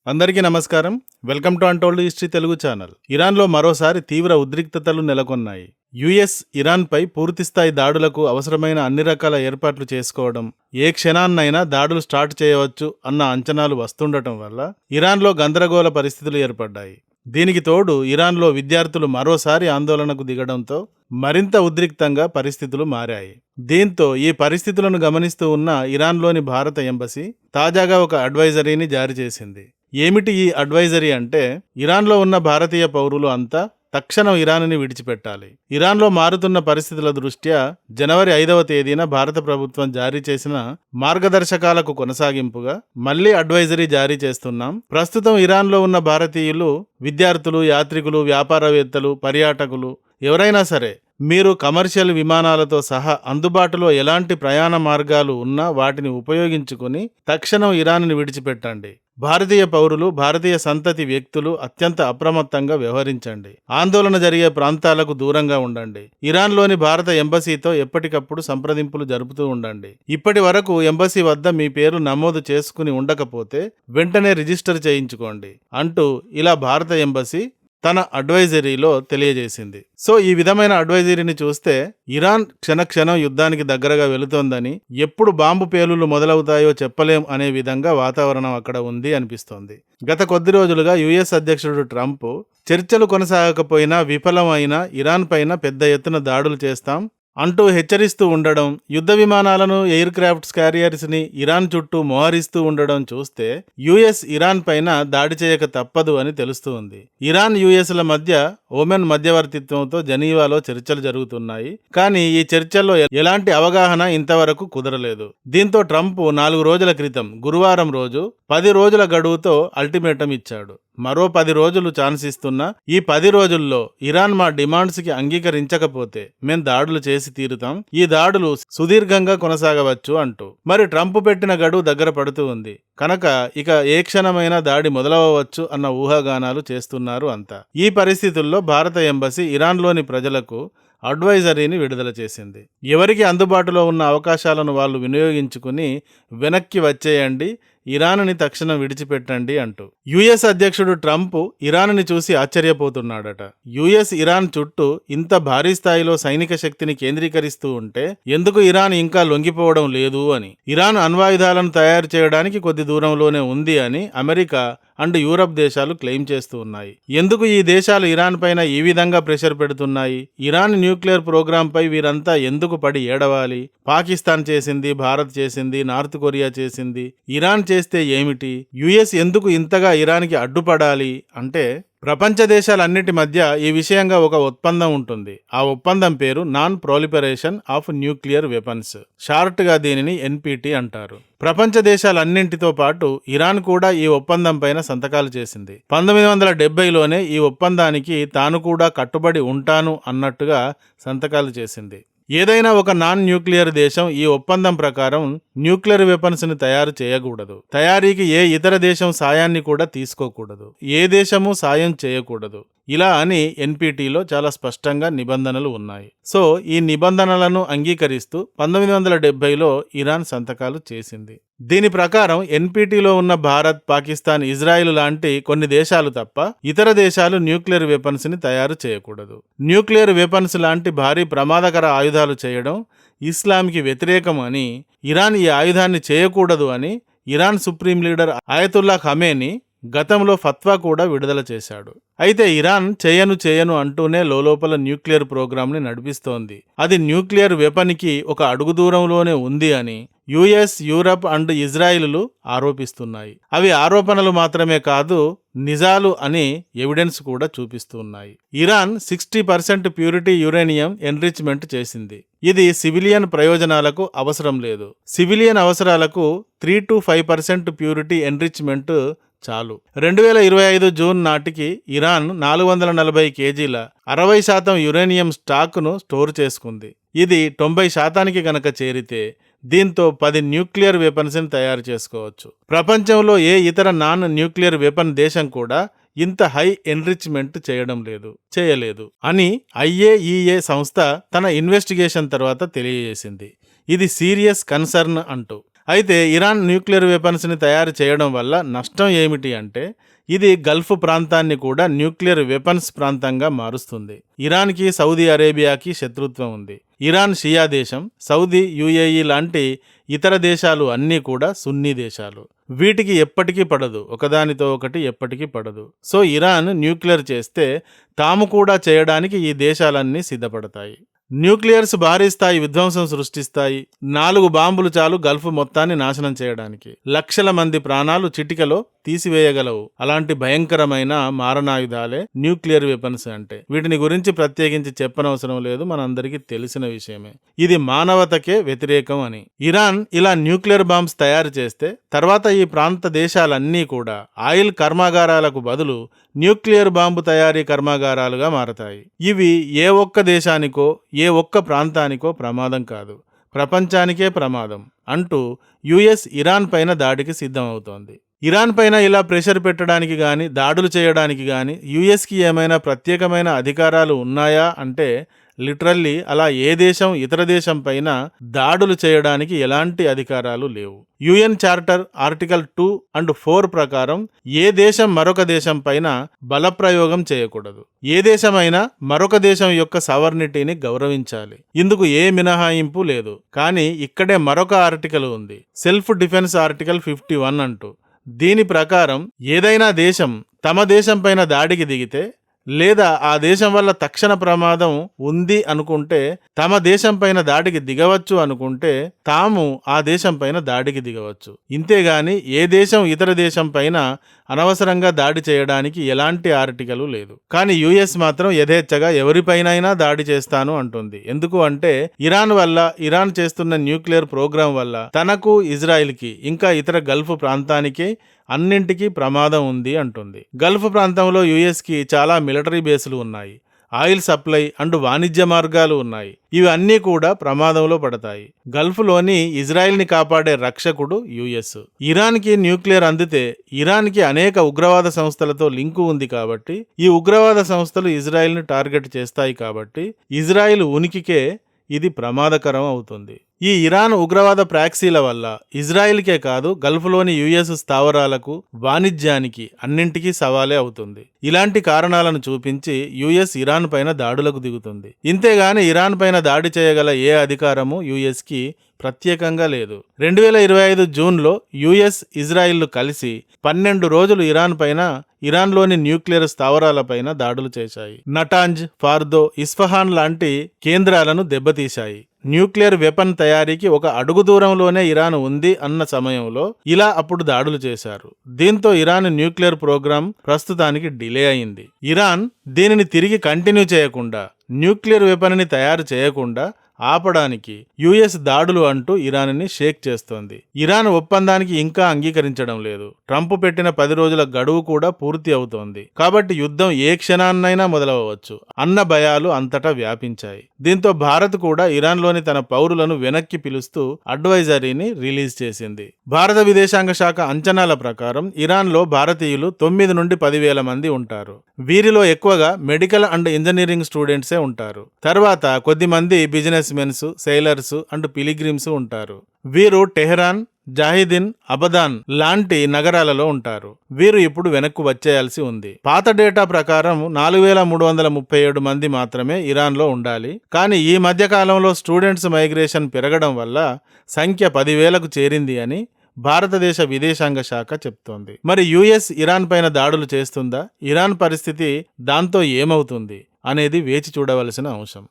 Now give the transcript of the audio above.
అందరికీ నమస్కారం. Welcome to untold history Telugu channel. ఇరాన్లో మరోసారి తీవ్ర ఉద్రిక్తతలు నెలకొన్నాయి. యుఎస్ ఇరాన్పై పూర్తిస్థాయి దాడులకు అవసరమైన అన్ని రకాల ఏర్పాట్లు చేసుకోవడం, ఏ క్షణాన్నైనా దాడులు స్టార్ట్ చేయవచ్చు అన్న అంచనాలు వస్తుండటం వల్ల ఇరాన్లో గందరగోళ పరిస్థితులు ఏర్పడ్డాయి. దీనికి తోడు ఇరాన్లో విద్యార్థులు మరోసారి ఆందోళనకు దిగడంతో మరింత ఉద్రిక్తంగా పరిస్థితులు మారాయి. దీంతో ఈ పరిస్థితులను గమనిస్తూ ఉన్న ఇరాన్లోని భారత ఎంబసీ తాజాగా ఒక అడ్వైజరీని జారీ చేసింది. ఏమిటి ఈ అడ్వైజరీ అంటే, ఇరాన్లో ఉన్న భారతీయ పౌరులు అంతా తక్షణం ఇరాన్ని విడిచిపెట్టాలి. ఇరాన్లో మారుతున్న పరిస్థితుల దృష్ట్యా జనవరి 5వ తేదీన భారత ప్రభుత్వం జారీ చేసిన మార్గదర్శకాలకు కొనసాగింపుగా మళ్లీ అడ్వైజరీ జారీ చేస్తున్నాం. ప్రస్తుతం ఇరాన్లో ఉన్న భారతీయులు, విద్యార్థులు, యాత్రికులు, వ్యాపారవేత్తలు, పర్యాటకులు ఎవరైనా సరే మీరు కమర్షియల్ విమానాలతో సహా అందుబాటులో ఎలాంటి ప్రయాణ మార్గాలు ఉన్నా వాటిని ఉపయోగించుకుని తక్షణం ఇరాన్ని విడిచిపెట్టండి. భారతీయ పౌరులు, భారతీయ సంతతి వ్యక్తులు అత్యంత అప్రమత్తంగా వ్యవహరించండి. ఆందోళన జరిగే ప్రాంతాలకు దూరంగా ఉండండి. ఇరాన్లోని భారత ఎంబసీతో ఎప్పటికప్పుడు సంప్రదింపులు జరుపుతూ ఉండండి. ఇప్పటి వరకు ఎంబసీ వద్ద మీ పేరు నమోదు చేసుకుని ఉండకపోతే వెంటనే రిజిస్టర్ చేయించుకోండి అంటూ ఇలా భారత ఎంబసీ తన అడ్వైజరీలో తెలియజేసింది. సో ఈ విధమైన అడ్వైజరీని చూస్తే ఇరాన్ క్షణక్షణం యుద్ధానికి దగ్గరగా వెళుతోందని, ఎప్పుడు బాంబు పేలుళ్లు మొదలవుతాయో చెప్పలేం అనే విధంగా వాతావరణం అక్కడ ఉంది అనిపిస్తోంది. గత కొద్ది రోజులుగా యుఎస్ అధ్యక్షుడు ట్రంప్ చర్చలు కొనసాగకపోయినా విఫలమైన ఇరాన్ పైన పెద్ద ఎత్తున దాడులు చేస్తాం అంటూ హెచ్చరిస్తూ ఉండడం, యుద్ధ విమానాలను, ఎయిర్ క్రాఫ్ట్స్ క్యారియర్స్ ని ఇరాన్ చుట్టూ మోహరిస్తూ ఉండడం చూస్తే యుఎస్ ఇరాన్ పైన దాడి చేయక తప్పదు అని తెలుస్తూ ఉంది. ఇరాన్ యుఎస్ల మధ్య ఒమెన్ మధ్యవర్తిత్వంతో జనీవాలో చర్చలు జరుగుతున్నాయి. కానీ ఈ చర్చల్లో ఎలాంటి అవగాహన ఇంతవరకు కుదరలేదు. దీంతో ట్రంప్ 4 రోజుల క్రితం గురువారం రోజు 10 రోజుల గడువుతో అల్టిమేటం ఇచ్చాడు. మరో 10 రోజులు ఛాన్స్ ఇస్తున్నా ఈ 10 రోజుల్లో ఇరాన్ మా డిమాండ్స్ కి అంగీకరించకపోతే మేం దాడులు చేసి తీరుతాం, ఈ దాడులు సుదీర్ఘంగా కొనసాగవచ్చు అంటూ. మరి ట్రంప్ పెట్టిన గడువు దగ్గర పడుతూ ఉంది కనుక ఇక ఏ క్షణమైనా దాడి మొదలవచ్చు అన్న ఊహాగానాలు చేస్తున్నారు అంతా. ఈ పరిస్థితుల్లో భారత ఎంబసీ ఇరాన్లోని ప్రజలకు అడ్వైజరీని విడుదల చేసింది. ఎవరికి అందుబాటులో ఉన్న అవకాశాలను వాళ్ళు వినియోగించుకుని వెనక్కి వచ్చేయండి, ఇరాన్ని తక్షణం విడిచిపెట్టండి అంటూ. యుఎస్ అధ్యక్షుడు ట్రంప్ ఇరాన్ని చూసి ఆశ్చర్యపోతున్నాడట. యుఎస్ ఇరాన్ చుట్టూ ఇంత భారీ స్థాయిలో సైనిక శక్తిని కేంద్రీకరిస్తూ ఉంటే ఎందుకు ఇరాన్ ఇంకా లొంగిపోవడం లేదు అని, ఇరాన్ అణ్వాయుధాలను తయారు చేయడానికి కొద్ది దూరంలోనే ఉంది అని అమెరికా అండ్ యూరప్ దేశాలు క్లెయిమ్ చేస్తూ ఉన్నాయి. ఎందుకు ఈ దేశాలు ఇరాన్ పైన ఈ విధంగా ప్రెషర్ పెడుతున్నాయి? ఇరాన్ న్యూక్లియర్ ప్రోగ్రాం పై వీరంతా ఎందుకు పడి ఏడవాలి? పాకిస్తాన్ చేసింది, భారత్ చేసింది, నార్త్ కొరియా చేసింది, ఇరాన్ చేస్తే ఏమిటి? యుఎస్ ఎందుకు ఇంతగా ఇరాన్కి అడ్డుపడాలి అంటే, ప్రపంచ దేశాలన్నిటి మధ్య ఈ విషయంగా ఒక ఒప్పందం ఉంటుంది. ఆ ఒప్పందం పేరు non proliferation of nuclear weapons. Short గా దీనిని ఎన్పిటి అంటారు. ప్రపంచ దేశాలన్నింటితో పాటు ఇరాన్ కూడా ఈ ఒప్పందం పైన సంతకాలు చేసింది. 1970లోనే ఈ ఒప్పందానికి తాను కూడా కట్టుబడి ఉంటాను అన్నట్టుగా సంతకాలు చేసింది. ఏదైనా ఒక నాన్ న్యూక్లియర్ దేశం ఈ ఒప్పందం ప్రకారం న్యూక్లియర్ వెపన్స్ ని తయారు చేయకూడదు. తయారీకి ఏ ఇతర దేశం సాయాన్ని కూడా తీసుకోకూడదు. ఏ దేశము సాయం చేయకూడదు. ఇలా అని ఎన్పిటిలో చాలా స్పష్టంగా నిబంధనలు ఉన్నాయి. సో ఈ నిబంధనలను అంగీకరిస్తూ 1970లో ఇరాన్ సంతకాలు చేసింది. దీని ప్రకారం ఎన్పిటిలో ఉన్న భారత్, పాకిస్తాన్, ఇజ్రాయిల్ లాంటి కొన్ని దేశాలు తప్ప ఇతర దేశాలు న్యూక్లియర్ వెపన్స్ ని తయారు చేయకూడదు. న్యూక్లియర్ వెపన్స్ లాంటి భారీ ప్రమాదకర ఆయుధాలు చేయడం ఇస్లాంకి వ్యతిరేకం అని, ఇరాన్ ఈ ఆయుధాన్ని చేయకూడదు అని Iran supreme leader Ayatollah Khamenei గతంలో ఫత్వా కూడా విడుదల చేశాడు. అయితే ఇరాన్ చేయను అంటూనే లోపల న్యూక్లియర్ ప్రోగ్రాంని నడిపిస్తోంది. అది న్యూక్లియర్ వెపన్కి ఒక అడుగు దూరంలోనే ఉంది అని యుఎస్, యూరప్ అండ్ ఇజ్రాయిల్ ఆరోపిస్తున్నాయి. అవి ఆరోపణలు మాత్రమే కాదు, నిజాలు అని ఎవిడెన్స్ కూడా చూపిస్తున్నాయి. ఇరాన్ 60% ప్యూరిటీ యురేనియం ఎన్రిచ్మెంట్ చేసింది. ఇది సివిలియన్ ప్రయోజనాలకు అవసరం లేదు. సివిలియన్ అవసరాలకు 3 to 5% ప్యూరిటీ ఎన్రిచ్మెంట్ చాలు. 2025 జూన్ నాటికి ఇరాన్ 440 కేజీల 60% యురేనియం స్టాక్ను స్టోర్ చేసుకుంది. ఇది 90% గనక చేరితే దీంతో 10 న్యూక్లియర్ వెపన్స్ ని తయారు చేసుకోవచ్చు. ప్రపంచంలో ఏ ఇతర నాన్ న్యూక్లియర్ వెపన్ దేశం కూడా ఇంత హై ఎన్రిచ్మెంట్ చేయలేదు అని ఐఏఈఏ సంస్థ తన ఇన్వెస్టిగేషన్ తర్వాత తెలియజేసింది. ఇది సీరియస్ కన్సర్న్ అంటూ. అయితే ఇరాన్ న్యూక్లియర్ వెపన్స్ని తయారు చేయడం వల్ల నష్టం ఏమిటి అంటే ఇది గల్ఫ్ ప్రాంతాన్ని కూడా న్యూక్లియర్ వెపన్స్ ప్రాంతంగా మారుస్తుంది. ఇరాన్కి సౌదీ అరేబియాకి శత్రుత్వం ఉంది. ఇరాన్ షియా దేశం, సౌదీ, యుఏఈ లాంటి ఇతర దేశాలు అన్నీ కూడా సున్నీ దేశాలు. వీటికి ఎప్పటికీ పడదు, ఒకదానితో ఒకటి ఎప్పటికీ పడదు. సో ఇరాన్ న్యూక్లియర్ చేస్తే తాము కూడా చేయడానికి ఈ దేశాలన్నీ సిద్ధపడతాయి. న్యూక్లియర్స్ భారీ స్థాయి విధ్వంసం సృష్టిస్తాయి. 4 బాంబులు చాలు గల్ఫ్ మొత్తాన్ని నాశనం చేయడానికి. లక్షల మంది ప్రాణాలు చిటికలో తీసివేయగలవు. అలాంటి భయంకరమైన మారణాయుధాలే న్యూక్లియర్ వెపన్స్ అంటే. వీటిని గురించి ప్రత్యేకించి చెప్పనవసరం లేదు, మనందరికీ తెలిసిన విషయమే. ఇది మానవతకే వ్యతిరేకం అని. ఇరాన్ ఇలా న్యూక్లియర్ బాంబ్స్ తయారు చేస్తే తర్వాత ఈ ప్రాంత దేశాలన్నీ కూడా ఆయిల్ కర్మాగారాలకు బదులు న్యూక్లియర్ బాంబు తయారీ కర్మాగారాలుగా మారతాయి. ఇవి ఏ ఒక్క దేశానికో ఏ ఒక్క ప్రాంతానికో ప్రమాదం కాదు, ప్రపంచానికే ప్రమాదం అంటూ యుఎస్ ఇరాన్ పైన దాడికి సిద్ధమవుతోంది. ఇరాన్ పైన ఇలా ప్రెషర్ పెట్టడానికి గాని, దాడులు చేయడానికి గాని యుఎస్కి ఏమైనా ప్రత్యేకమైన అధికారాలు ఉన్నాయా అంటే లిటరల్లీ అలా ఏ దేశం ఇతర దేశం పైన దాడులు చేయడానికి ఎలాంటి అధికారాలు లేవు. యుఎన్ చార్టర్ ఆర్టికల్ 2 and 4 ప్రకారం ఏ దేశం మరొక దేశం పైన బలప్రయోగం చేయకూడదు. ఏ దేశమైనా మరొక దేశం యొక్క సావర్నిటీని గౌరవించాలి. ఇందుకు ఏ మినహాయింపు లేదు. కానీ ఇక్కడే మరొక ఆర్టికల్ ఉంది, సెల్ఫ్ డిఫెన్స్ ఆర్టికల్ 51 అంటూ. దీని ప్రకారం ఏదైనా దేశం తమ దేశం పైన దాడికి దిగితే లేదా ఆ దేశం వల్ల తక్షణ ప్రమాదం ఉంది అనుకుంటే తమ దేశం పైన దాడికి దిగవచ్చు అనుకుంటే తాము ఆ దేశం పైన దాడికి దిగవచ్చు. ఇంతేగాని ఏ దేశం ఇతర దేశం పైన అనవసరంగా దాడి చేయడానికి ఎలాంటి ఆర్టికలు లేదు. కానీ యుఎస్ మాత్రం యథేచ్ఛగా ఎవరిపైనైనా దాడి చేస్తాను అంటుంది. ఎందుకు అంటే ఇరాన్ చేస్తున్న న్యూక్లియర్ ప్రోగ్రాం వల్ల తనకు, ఇజ్రాయిల్కి ఇంకా ఇతర గల్ఫ్ ప్రాంతానికి అన్నింటికీ ప్రమాదం ఉంది అంటుంది. గల్ఫ్ ప్రాంతంలో యుఎస్కి చాలా మిలిటరీ బేసులు ఉన్నాయి, ఆయిల్ సప్లై అండ్ వాణిజ్య మార్గాలు ఉన్నాయి. ఇవి అన్నీ కూడా ప్రమాదంలో పడతాయి. గల్ఫ్లోని ఇజ్రాయెల్ని కాపాడే రక్షకుడు యుఎస్. ఇరాన్కి న్యూక్లియర్ అందితే ఇరాన్కి అనేక ఉగ్రవాద సంస్థలతో లింకు ఉంది కాబట్టి ఈ ఉగ్రవాద సంస్థలు ఇజ్రాయెల్ని టార్గెట్ చేస్తాయి కాబట్టి ఇజ్రాయెల్ ఉనికికే ఇది ప్రమాదకరం అవుతుంది. ఈ ఇరాన్ ఉగ్రవాద ప్రాక్సీల వల్ల ఇజ్రాయిల్కే కాదు గల్ఫ్లోని యుఎస్ స్థావరాలకు, వాణిజ్యానికి అన్నింటికీ సవాలే అవుతుంది. ఇలాంటి కారణాలను చూపించి యుఎస్ ఇరాన్ పైన దాడులకు దిగుతుంది. ఇంతేగాని ఇరాన్ పైన దాడి చేయగల ఏ అధికారము యుఎస్కి ప్రత్యేకంగా లేదు. 2025 జూన్లో యుఎస్, ఇజ్రాయిల్లు కలిసి 12 రోజులు ఇరాన్లోని న్యూక్లియర్ స్థావరాలపైన దాడులు చేశాయి. నటాంజ్, ఫార్దో, ఇస్ఫహాన్ లాంటి కేంద్రాలను దెబ్బతీశాయి. న్యూక్లియర్ వెపన్ తయారీకి ఒక అడుగు దూరంలోనే ఇరాన్ ఉంది అన్న సమయంలో ఇలా అప్పుడు దాడులు చేశారు. దీంతో ఇరాన్ న్యూక్లియర్ ప్రోగ్రాం ప్రస్తుతానికి డిలే అయింది. ఇరాన్ దీనిని తిరిగి కంటిన్యూ చేయకుండా, న్యూక్లియర్ వెపన్ని తయారు చేయకుండా ఆపడానికి యుఎస్ దాడులు అంటూ ఇరాన్ని షేక్ చేస్తోంది. ఇరాన్ ఒప్పందానికి ఇంకా అంగీకరించడం లేదు. ట్రంప్ పెట్టిన 10 రోజుల గడువు కూడా పూర్తి అవుతోంది. కాబట్టి యుద్ధం ఏ క్షణాన్నైనా మొదలవచ్చు అన్న భయాలు అంతటా వ్యాపించాయి. దీంతో భారత్ కూడా ఇరాన్లోని తన పౌరులను వెనక్కి పిలుస్తూ అడ్వైజరీని రిలీజ్ చేసింది. భారత విదేశాంగ శాఖ అంచనాల ప్రకారం ఇరాన్లో భారతీయులు 9 నుండి 10,000 మంది ఉంటారు. వీరిలో ఎక్కువగా మెడికల్ అండ్ ఇంజనీరింగ్ స్టూడెంట్సే ఉంటారు. తర్వాత కొద్దిమంది business mens, sailors and pilgrims ఉంటారు. వీరు టెహరాన్, జాహిదిన్, అబదాన్ లాంటి నగరాలలో ఉంటారు. వీరు ఇప్పుడు వెనక్కు వచ్చేయాల్సి ఉంది. పాత డేటా ప్రకారం 4,337 మంది మాత్రమే ఇరాన్లో ఉండాలి. కానీ ఈ మధ్య కాలంలో స్టూడెంట్స్ మైగ్రేషన్ పెరగడం వల్ల సంఖ్య 10,000కు చేరింది అని భారతదేశ విదేశాంగ శాఖ చెప్తోంది. మరి యుఎస్ ఇరాన్ పైన దాడులు చేస్తుందా? ఇరాన్ పరిస్థితి దాంతో ఏమవుతుంది అనేది వేచి చూడవలసిన అంశం.